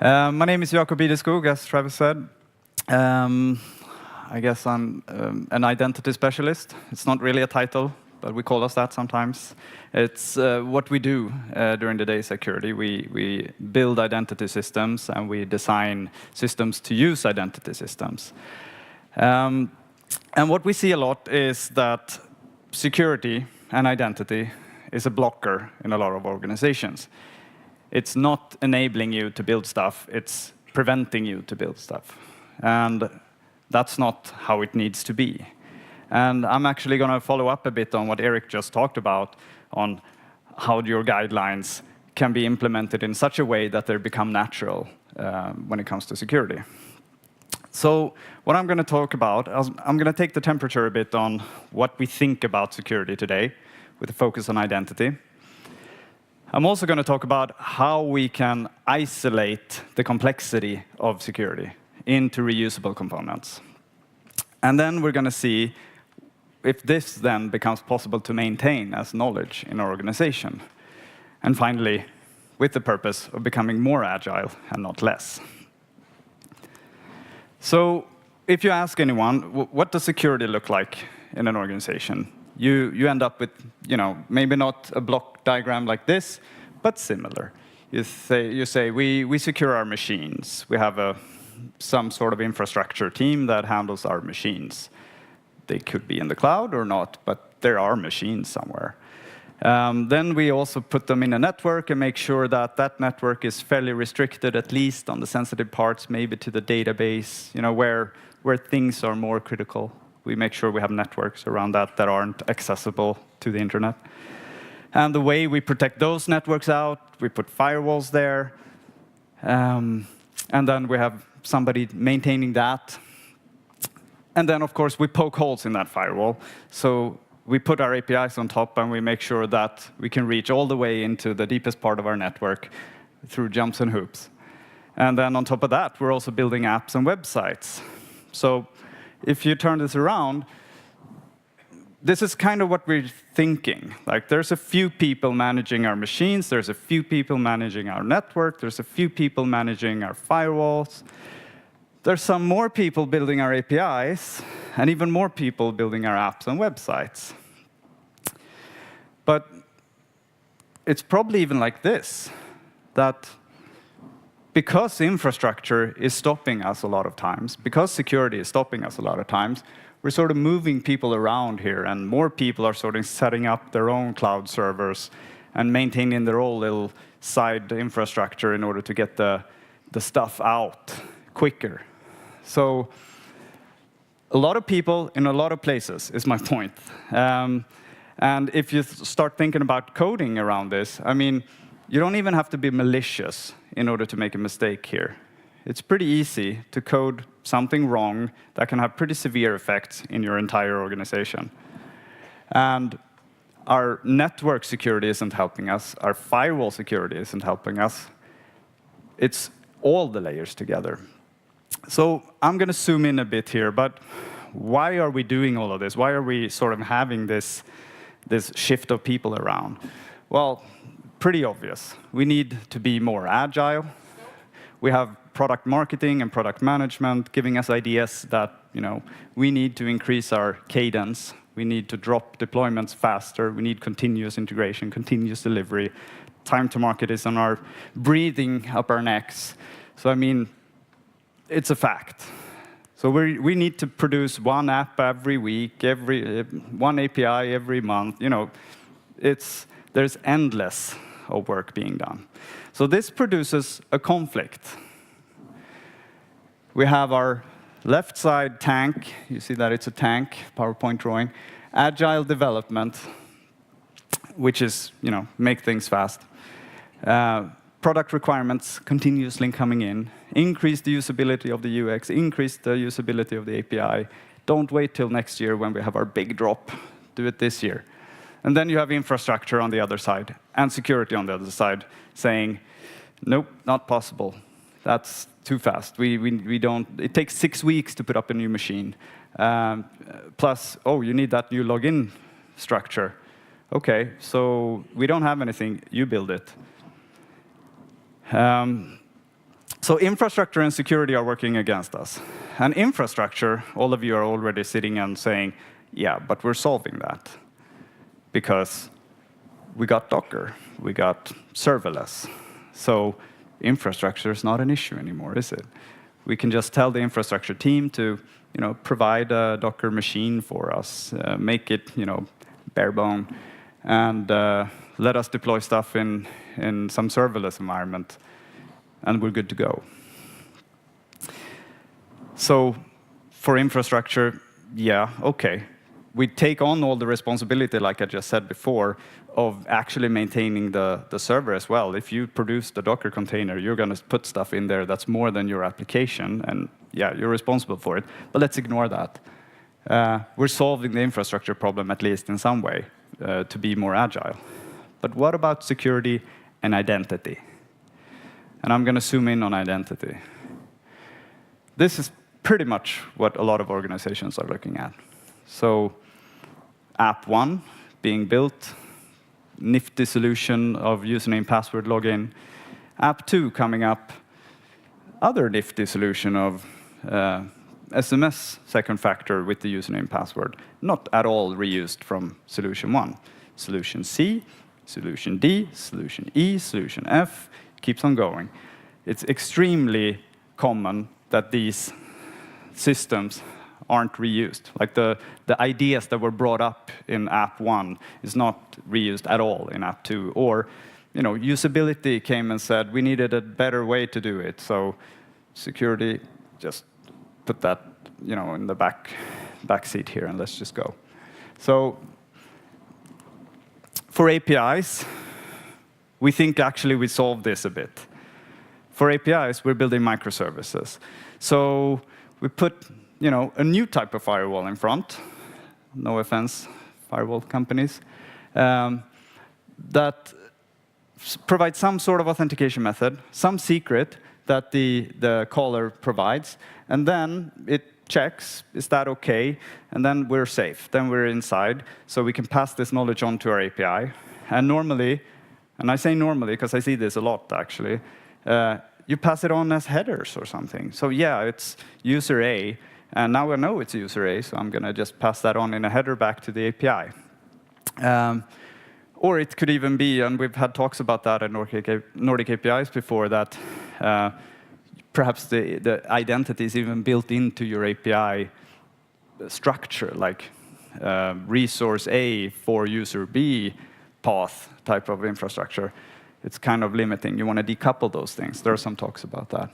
My name is Ideskog, as Travis said. I guess I'm an identity specialist. It's not really a title, but we call us that sometimes. It's what we do during the day security. We build identity systems, and we design systems to use identity systems. And what we see a lot is that security and identity is a blocker in a lot of organizations. It's not enabling you to build stuff, it's preventing you to build stuff. And that's not how it needs to be. And I'm actually going to follow up a bit on what Eric just talked about, on how your guidelines can be implemented in such a way that they become natural when it comes to security. So what I'm going to talk about, I'm going to take the temperature a bit on what we think about security today, with a focus on identity. I'm also going to talk about how we can isolate the complexity of security into reusable components. And then we're going to see if this then becomes possible to maintain as knowledge in our organization. And finally, with the purpose of becoming more agile and not less. So if you ask anyone, what does security look like in an organization? You end up with, maybe not a block diagram like this, but similar. You say we secure our machines. We have some sort of infrastructure team that handles our machines. They could be in the cloud or not, but there are machines somewhere. Then we also put them in a network and make sure that that network is fairly restricted, at least on the sensitive parts, maybe to the database, where things are more critical. We make sure we have networks around that aren't accessible to the internet. And the way we protect those networks out, we put firewalls there. And then we have somebody maintaining that. And then, of course, we poke holes in that firewall. So we put our APIs on top, and we make sure that we can reach all the way into the deepest part of our network through jumps and hoops. And then on top of that, we're also building apps and websites. So if you turn this around, this is kind of what we're thinking. Like, there's a few people managing our machines, there's a few people managing our network, there's a few people managing our firewalls. There's some more people building our APIs, and even more people building our apps and websites. But it's probably even like this, that because infrastructure is stopping us a lot of times, because security is stopping us a lot of times, we're sort of moving people around here, and more people are sort of setting up their own cloud servers and maintaining their own little side infrastructure in order to get the stuff out quicker. So a lot of people in a lot of places is my point. And if you start thinking about coding around this, I mean, you don't even have to be malicious in order to make a mistake here. It's pretty easy to code something wrong that can have pretty severe effects in your entire organization. And our network security isn't helping us. Our firewall security isn't helping us. It's all the layers together. So I'm going to zoom in a bit here, but why are we doing all of this? Why are we sort of having this shift of people around? Well, pretty obvious. We need to be more agile. We have product marketing and product management giving us ideas that, we need to increase our cadence. We need to drop deployments faster. We need continuous integration, continuous delivery. Time to market is on our breathing up our necks. So, I mean, it's a fact. So we need to produce one app every week, one API every month. There's endless of work being done. So this produces a conflict. We have our left side tank. You see that it's a tank, PowerPoint drawing. Agile development, which is, make things fast. Product requirements continuously coming in. Increase the usability of the UX, increase the usability of the API. Don't wait till next year when we have our big drop. Do it this year. And then you have infrastructure on the other side and security on the other side saying, nope, not possible. That's too fast. We don't. It takes 6 weeks to put up a new machine. Plus, you need that new login structure. Okay, so we don't have anything. You build it. So infrastructure and security are working against us. And infrastructure, all of you are already sitting and saying, yeah, but we're solving that. Because we got Docker, we got serverless. So infrastructure is not an issue anymore, is it? We can just tell the infrastructure team to provide a Docker machine for us, make it bare bone, and let us deploy stuff in some serverless environment, and we're good to go. So for infrastructure, yeah, okay. We take on all the responsibility, like I just said before, of actually maintaining the server as well. If you produce the Docker container, you're going to put stuff in there that's more than your application, and yeah, you're responsible for it. But let's ignore that. We're solving the infrastructure problem, at least in some way, to be more agile. But what about security and identity? And I'm going to zoom in on identity. This is pretty much what a lot of organizations are looking at. So app 1 being built, nifty solution of username, password, login. App 2 coming up, other nifty solution of SMS second factor with the username, password. Not at all reused from solution 1. Solution C, solution D, solution E, solution F, keeps on going. It's extremely common that these systems aren't reused. Like the ideas that were brought up in app 1 is not reused at all in app 2. Or, usability came and said, we needed a better way to do it. So security, just put that, in the back seat here, and let's just go. So for APIs, we think actually we solved this a bit. For APIs, we're building microservices. So we put a new type of firewall in front, no offense, firewall companies, that provides some sort of authentication method, some secret that the caller provides, and then it checks, is that okay? And then we're safe, then we're inside, so we can pass this knowledge on to our API. And normally, and I say normally because I see this a lot actually, you pass it on as headers or something. So yeah, it's user A, and now I know it's user A, so I'm going to just pass that on in a header back to the API. Or it could even be, and we've had talks about that at Nordic APIs before, that perhaps the identity is even built into your API structure, like resource A for user B path type of infrastructure. It's kind of limiting. You want to decouple those things. There are some talks about that.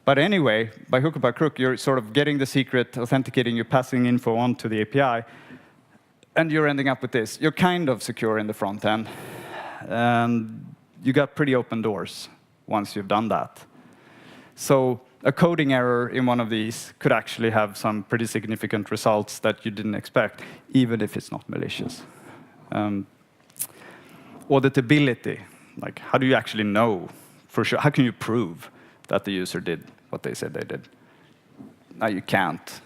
But anyway, by hook or by crook, you're sort of getting the secret, authenticating, you're passing info on to the API, and you're ending up with this. You're kind of secure in the front end, and you got pretty open doors once you've done that. So a coding error in one of these could actually have some pretty significant results that you didn't expect, even if it's not malicious. Auditability, like how do you actually know for sure? How can you prove that the user did what they said they did? No, you can't.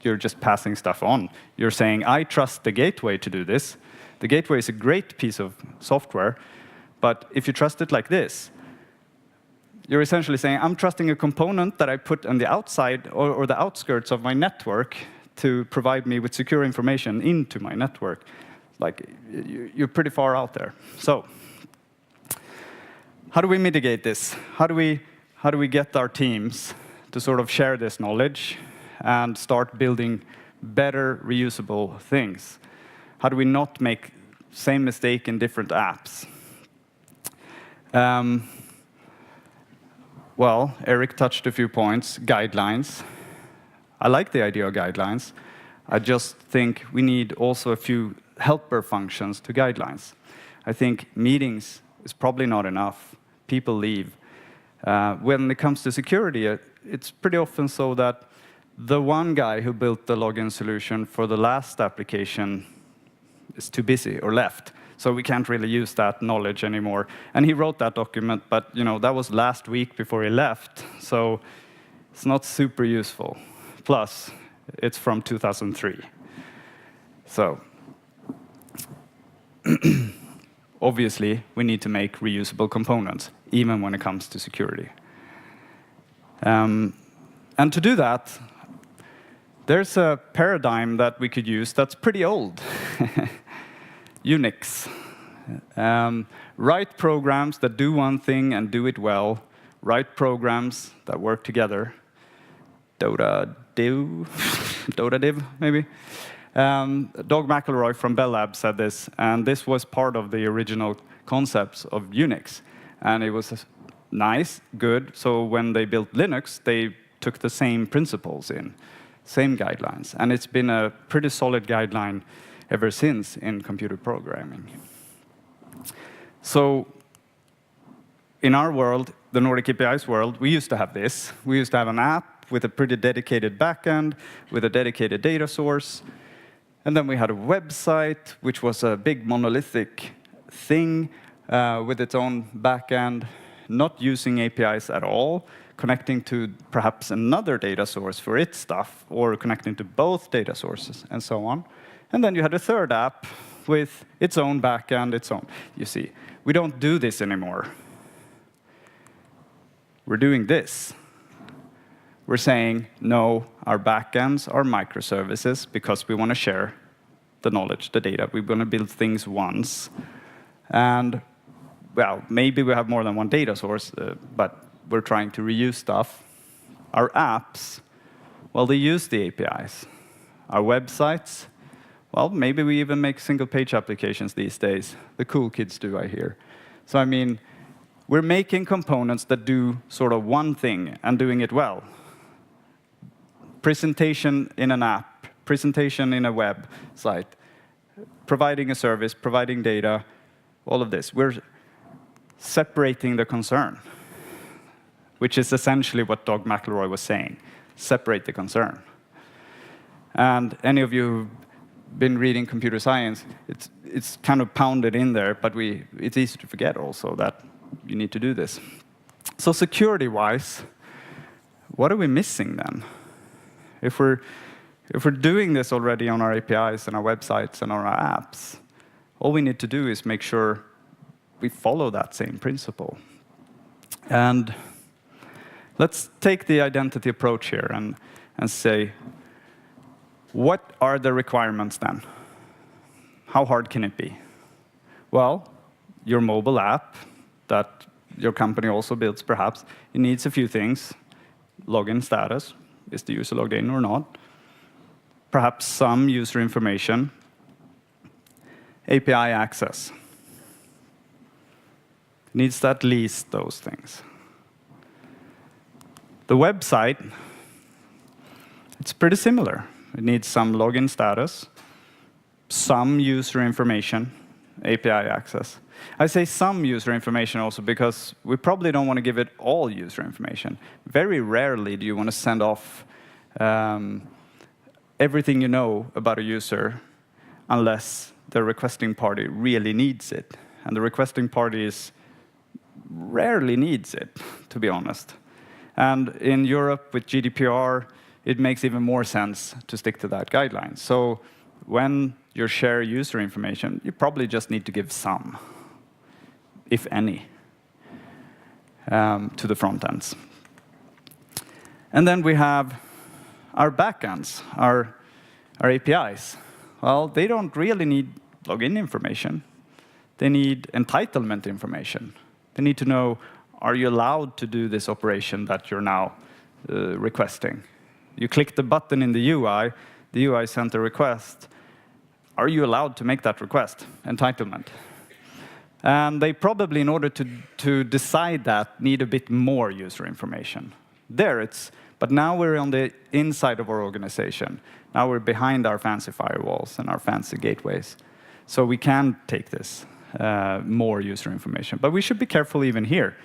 You're just passing stuff on. You're saying, I trust the gateway to do this. The gateway is a great piece of software, but if you trust it like this, you're essentially saying, I'm trusting a component that I put on the outside or the outskirts of my network to provide me with secure information into my network. Like, you're pretty far out there. So, how do we mitigate this? How do we get our teams to sort of share this knowledge and start building better reusable things? How do we not make same mistake in different apps? Well, Eric touched a few points. Guidelines. I like the idea of guidelines. I just think we need also a few helper functions to guidelines. I think meetings is probably not enough. People leave. When it comes to security, it's pretty often so that the one guy who built the login solution for the last application is too busy or left. So we can't really use that knowledge anymore. And he wrote that document, but that was last week before he left. So it's not super useful. Plus, it's from 2003. So obviously, we need to make reusable components, even when it comes to security. And to do that, there's a paradigm that we could use that's pretty old. Unix. Write programs that do one thing and do it well. Write programs that work together. Dota div, maybe. Doug McElroy from Bell Labs said this, and this was part of the original concepts of Unix. And it was nice, good, so when they built Linux, they took the same principles in, same guidelines. And it's been a pretty solid guideline ever since in computer programming. So in our world, the Nordic APIs world, we used to have this. We used to have an app with a pretty dedicated backend, with a dedicated data source. And then we had a website, which was a big monolithic thing with its own backend, not using APIs at all, connecting to perhaps another data source for its stuff, or connecting to both data sources, and so on. And then you had a third app with its own backend, its own. You see, we don't do this anymore. We're doing this. We're saying, no, our backends are microservices because we want to share the knowledge, the data. We want to build things once. And, well, maybe we have more than one data source, but we're trying to reuse stuff. Our apps, well, they use the APIs. Our websites, well, maybe we even make single-page applications these days. The cool kids do, I hear. So, I mean, we're making components that do sort of one thing and doing it well. Presentation in an app, presentation in a website, providing a service, providing data, all of this. We're separating the concern, which is essentially what Doug McElroy was saying. Separate the concern. And any of you who've been reading computer science, it's kind of pounded in there, but it's easy to forget also that you need to do this. So security-wise, what are we missing then? If we're doing this already on our APIs and our websites and on our apps, all we need to do is make sure we follow that same principle. And let's take the identity approach here and say, what are the requirements then? How hard can it be? Well, your mobile app that your company also builds, perhaps, it needs a few things. Login status. Is the user logged in or not? Perhaps some user information. API access. Needs at least those things. The website, it's pretty similar. It needs some login status, some user information, API access. I say some user information also because we probably don't want to give it all user information. Very rarely do you want to send off everything you know about a user unless the requesting party really needs it. And the requesting party rarely needs it, to be honest. And in Europe, with GDPR, it makes even more sense to stick to that guideline. So when you share user information, you probably just need to give some, if any, to the front ends. And then we have our backends, our APIs. Well, they don't really need login information. They need entitlement information. They need to know, are you allowed to do this operation that you're now requesting? You click the button in the UI sent a request. Are you allowed to make that request? Entitlement. And they probably, in order to decide that, need a bit more user information. But now we're on the inside of our organization. Now we're behind our fancy firewalls and our fancy gateways. So we can take this more user information. But we should be careful even here,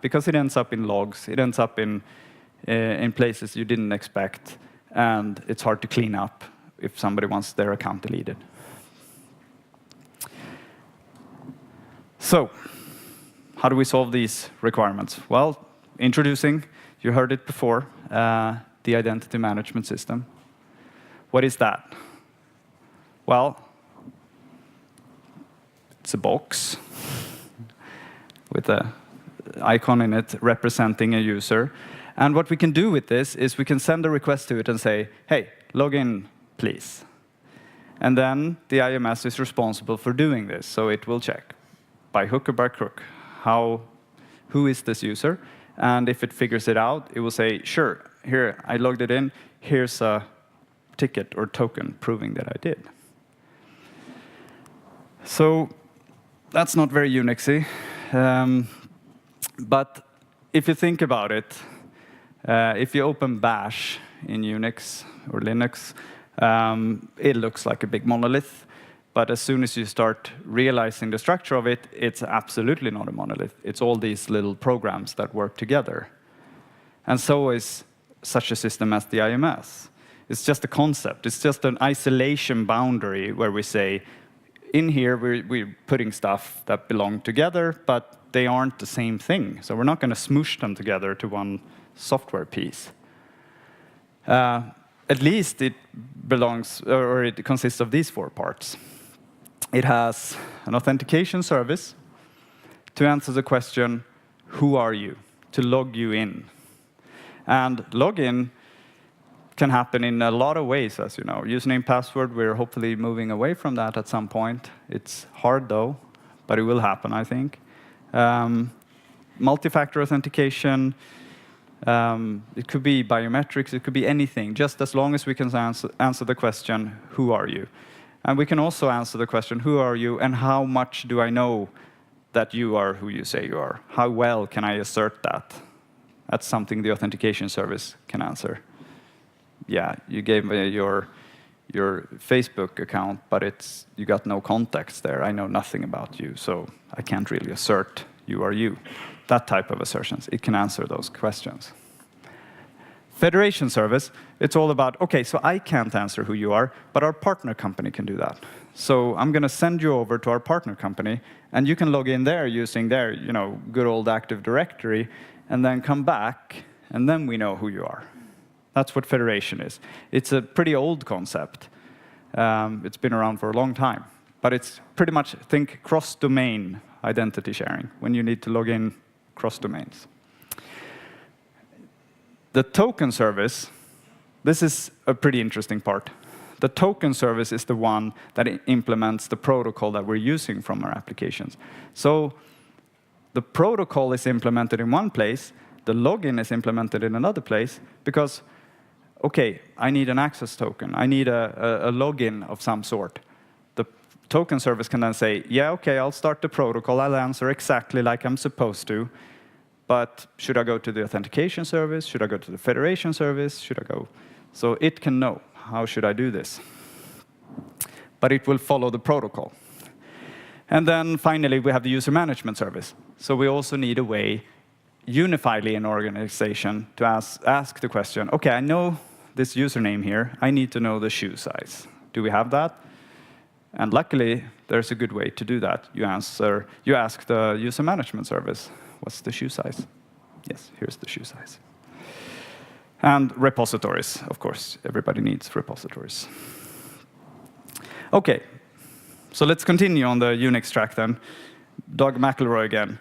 because it ends up in logs. It ends up in places you didn't expect, and it's hard to clean up if somebody wants their account deleted. So, how do we solve these requirements? Well, introducing, you heard it before, the identity management system. What is that? Well, it's a box with an icon in it representing a user. And what we can do with this is we can send a request to it and say, hey, log in, please. And then the IMS is responsible for doing this. So it will check, by hook or by crook, who is this user? And if it figures it out, it will say, sure, here, I logged it in. Here's a ticket or token proving that I did. So that's not very Unixy. But if you think about it, if you open Bash in Unix or Linux, it looks like a big monolith. But as soon as you start realizing the structure of it, it's absolutely not a monolith. It's all these little programs that work together. And so is such a system as the IMS. It's just a concept. It's just an isolation boundary where we say, in here, we're putting stuff that belong together, but they aren't the same thing. So we're not going to smoosh them together to one software piece. At least it belongs, or it consists of these 4 parts. It has an authentication service to answer the question, who are you? To log you in. And login can happen in a lot of ways, as you know. Username, password, we're hopefully moving away from that at some point. It's hard, though, but it will happen, I think. Multi-factor authentication. It could be biometrics. It could be anything, just as long as we can answer the question, who are you? And we can also answer the question, who are you, and how much do I know that you are who you say you are? How well can I assert that? That's something the authentication service can answer. Yeah, you gave me your Facebook account, but you got no context there. I know nothing about you, so I can't really assert you are you. That type of assertions, it can answer those questions. Federation service, it's all about, okay, so I can't answer who you are, but our partner company can do that. So I'm going to send you over to our partner company, and you can log in there using their, good old Active Directory, and then come back, and then we know who you are. That's what federation is. It's a pretty old concept. It's been around for a long time. But it's pretty much, think cross-domain identity sharing, when you need to log in cross-domains. The token service, this is a pretty interesting part. The token service is the one that implements the protocol that we're using from our applications. So the protocol is implemented in one place, the login is implemented in another place, because, okay, I need an access token. I need a login of some sort. The token service can then say, yeah, okay, I'll start the protocol. I'll answer exactly like I'm supposed to. But should I go to the authentication service? Should I go to the federation service? Should I go? So it can know, how should I do this? But it will follow the protocol. And then finally, we have the user management service. So we also need a way, unifiedly in an organization, to ask the question, okay, I know this username here. I need to know the shoe size. Do we have that? And luckily, there's a good way to do that. You ask the user management service, what's the shoe size? Yes, here's the shoe size. And repositories, of course. Everybody needs repositories. OK, so let's continue on the Unix track then. Doug McElroy again.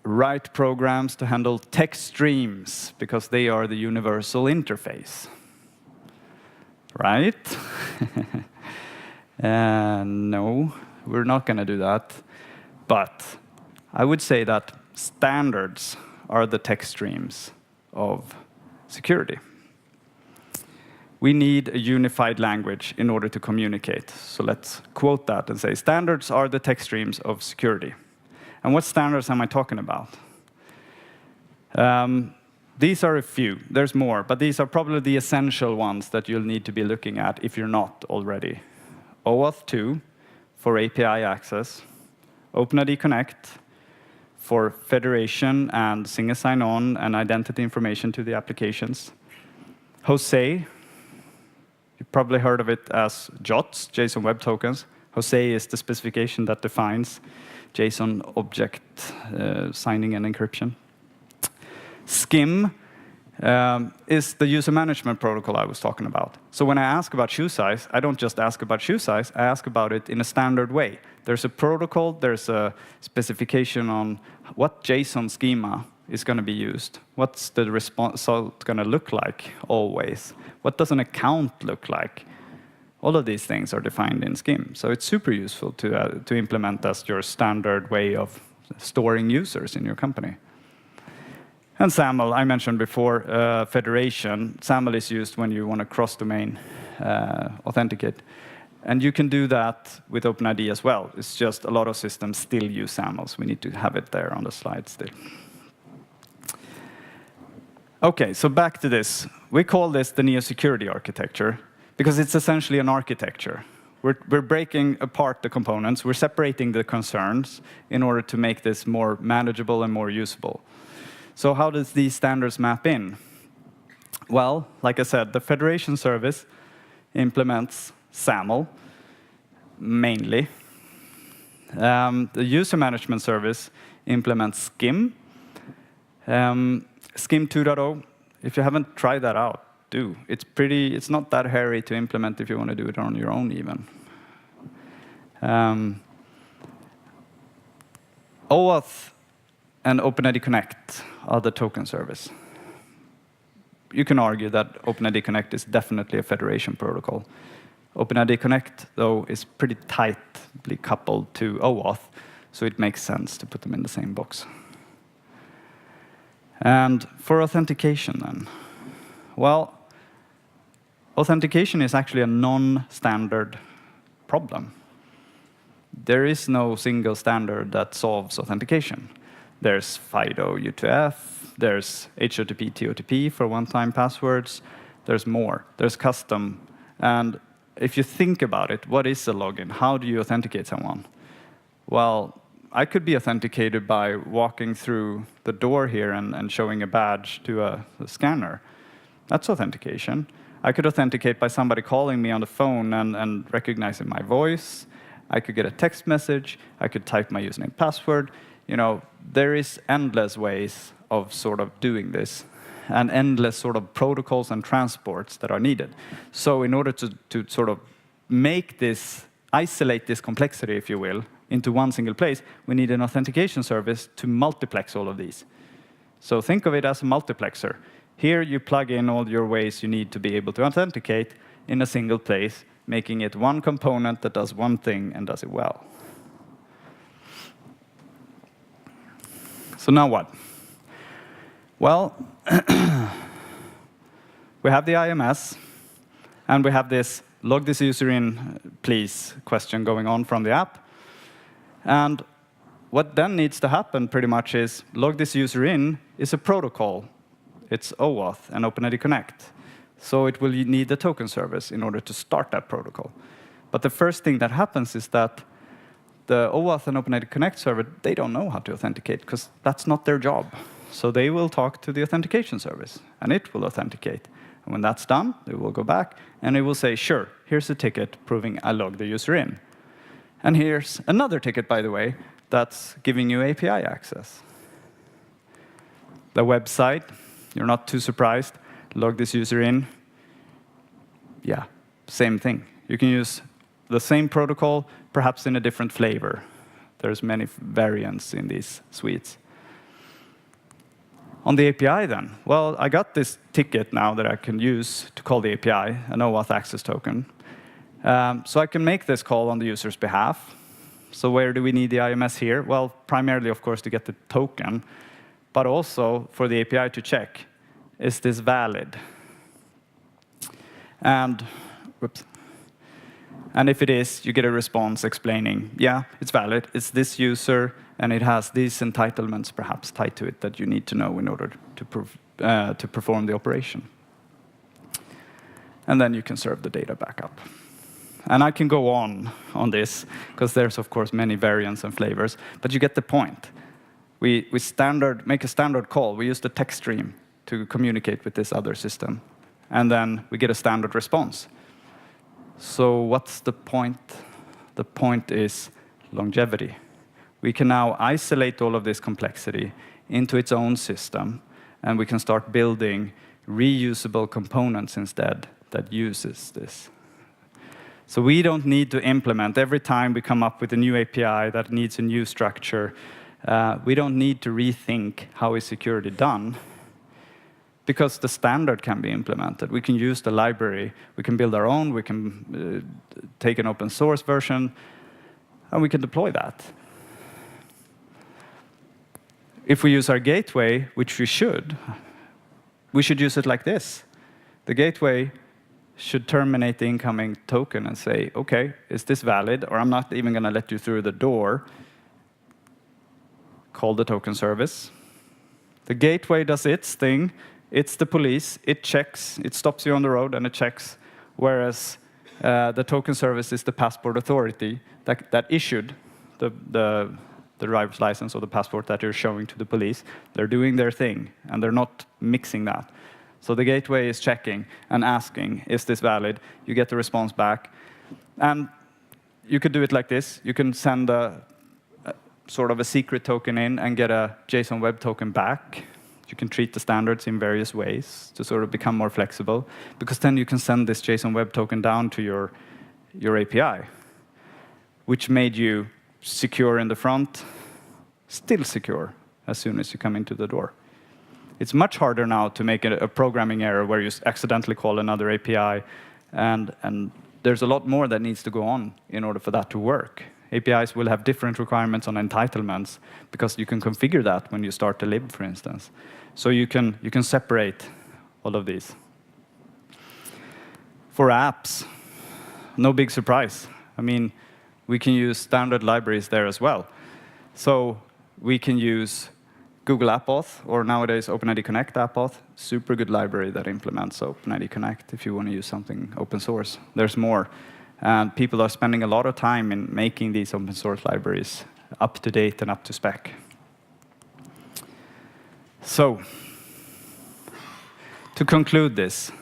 Write programs to handle text streams, because they are the universal interface. Right? No, we're not going to do that. But I would say that standards are the text streams of security. We need a unified language in order to communicate. So let's quote that and say, standards are the text streams of security. And what standards am I talking about? These are a few. There's more, but these are probably the essential ones that you'll need to be looking at if you're not already. OAuth 2 for API access, OpenID Connect for federation and single sign-on and identity information to the applications. Jose, you probably heard of it as JOTs, JSON Web Tokens. Jose is the specification that defines JSON object signing and encryption. SCIM is the user management protocol I was talking about. So when I ask about shoe size, I don't just ask about shoe size, I ask about it in a standard way. There's a protocol, there's a specification on what JSON schema is going to be used? What's the result going to look like always? What does an account look like? All of these things are defined in Skim. So it's super useful to implement as your standard way of storing users in your company. And SAML, I mentioned before, federation. SAML is used when you want to cross-domain authenticate. And you can do that with OpenID as well. It's just a lot of systems still use SAMLs. We need to have it there on the slide still. OK, so back to this. We call this the neo-security architecture, because it's essentially an architecture. We're breaking apart the components. We're separating the concerns in order to make this more manageable and more usable. So how does these standards map in? Well, like I said, the federation service implements SAML, mainly. The user management service implements Skim. Skim 2.0, if you haven't tried that out, do. It's not that hairy to implement if you want to do it on your own even. OAuth and OpenID Connect are the token service. You can argue that OpenID Connect is definitely a federation protocol. OpenID Connect, though, is pretty tightly coupled to OAuth, so it makes sense to put them in the same box. And for authentication, then, well, authentication is actually a non-standard problem. There is no single standard that solves authentication. There's FIDO U2F, there's HTTP TOTP for one-time passwords, there's more, there's custom. And if you think about it, what is a login? How do you authenticate someone? Well, I could be authenticated by walking through the door here and showing a badge to a scanner. That's authentication. I could authenticate by somebody calling me on the phone and recognizing my voice. I could get a text message. I could type my username password. You know, there is endless ways of sort of doing this, and endless sort of protocols and transports that are needed. So in order to sort of make this, isolate this complexity, if you will, into one single place, we need an authentication service to multiplex all of these. So think of it as a multiplexer. Here you plug in all your ways you need to be able to authenticate in a single place, making it one component that does one thing and does it well. So now what? Well, we have the IMS, and we have this log this user in, please, question going on from the app. And what then needs to happen pretty much is log this user in is a protocol. It's OAuth and OpenID Connect. So it will need the token service in order to start that protocol. But the first thing that happens is that the OAuth and OpenID Connect server, they don't know how to authenticate, because that's not their job. So they will talk to the authentication service, and it will authenticate. And when that's done, it will go back, and it will say, sure, here's a ticket proving I logged the user in. And here's another ticket, by the way, that's giving you API access. The website, you're not too surprised, log this user in. Yeah, same thing. You can use the same protocol, perhaps in a different flavor. There's many variants in these suites. On the API then, well, I got this ticket now that I can use to call the API, an OAuth access token. So I can make this call on the user's behalf. So where do we need the IMS here? Well, primarily, of course, to get the token, but also for the API to check, is this valid? And, whoops. And if it is, you get a response explaining, yeah, it's valid, it's this user, and it has these entitlements perhaps tied to it that you need to know in order to perform the operation. And then you can serve the data back up. And I can go on this, because there's, of course, many variants and flavors, but you get the point. We make a standard call. We use the text stream to communicate with this other system. And then we get a standard response. So what's the point? The point is longevity. We can now isolate all of this complexity into its own system, and we can start building reusable components instead that uses this. So we don't need to implement every time we come up with a new API that needs a new structure We don't need to rethink how is security done, because the standard can be implemented. We can use the library, we can build our own, we can take an open source version, and we can deploy that. If we use our gateway, which we should use it like this. The gateway should terminate the incoming token and say, okay, is this valid? Or I'm not even going to let you through the door. Call the token service. The gateway does its thing. It's the police. It checks. It stops you on the road and it checks. Whereas the token service is the passport authority that issued the driver's license or the passport that you're showing to the police. They're doing their thing, and they're not mixing that. So the gateway is checking and asking, is this valid? You get the response back. And you could do it like this. You can send sort of a secret token in and get a JSON web token back. You can treat the standards in various ways to sort of become more flexible, because then you can send this JSON web token down to your API, which made you secure in the front, still secure as soon as you come into the door. It's much harder now to make a programming error where you accidentally call another API, and there's a lot more that needs to go on in order for that to work. APIs will have different requirements on entitlements, because you can configure that when you start the lib, for instance. So you can separate all of these. For apps, no big surprise. I mean, we can use standard libraries there as well. So we can use Google AppAuth, or nowadays OpenID Connect AppAuth, super good library that implements OpenID Connect if you want to use something open source. There's more. And people are spending a lot of time in making these open source libraries up to date and up to spec. So, to conclude this,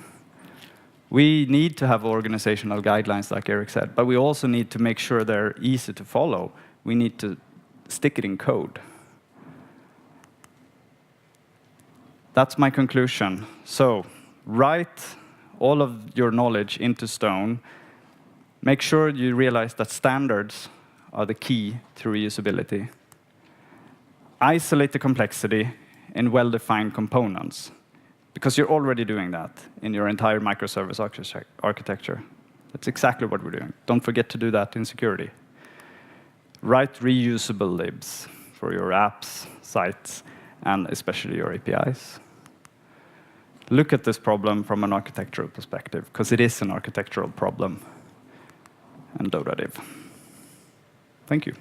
we need to have organizational guidelines, like Eric said, but we also need to make sure they're easy to follow. We need to stick it in code. That's my conclusion. So, write all of your knowledge into stone. Make sure you realize that standards are the key to reusability. Isolate the complexity in well-defined components, because you're already doing that in your entire microservice architecture. That's exactly what we're doing. Don't forget to do that in security. Write reusable libs for your apps, sites, and especially your APIs. Look at this problem from an architectural perspective, because it is an architectural problem. And Dodadiv. Thank you.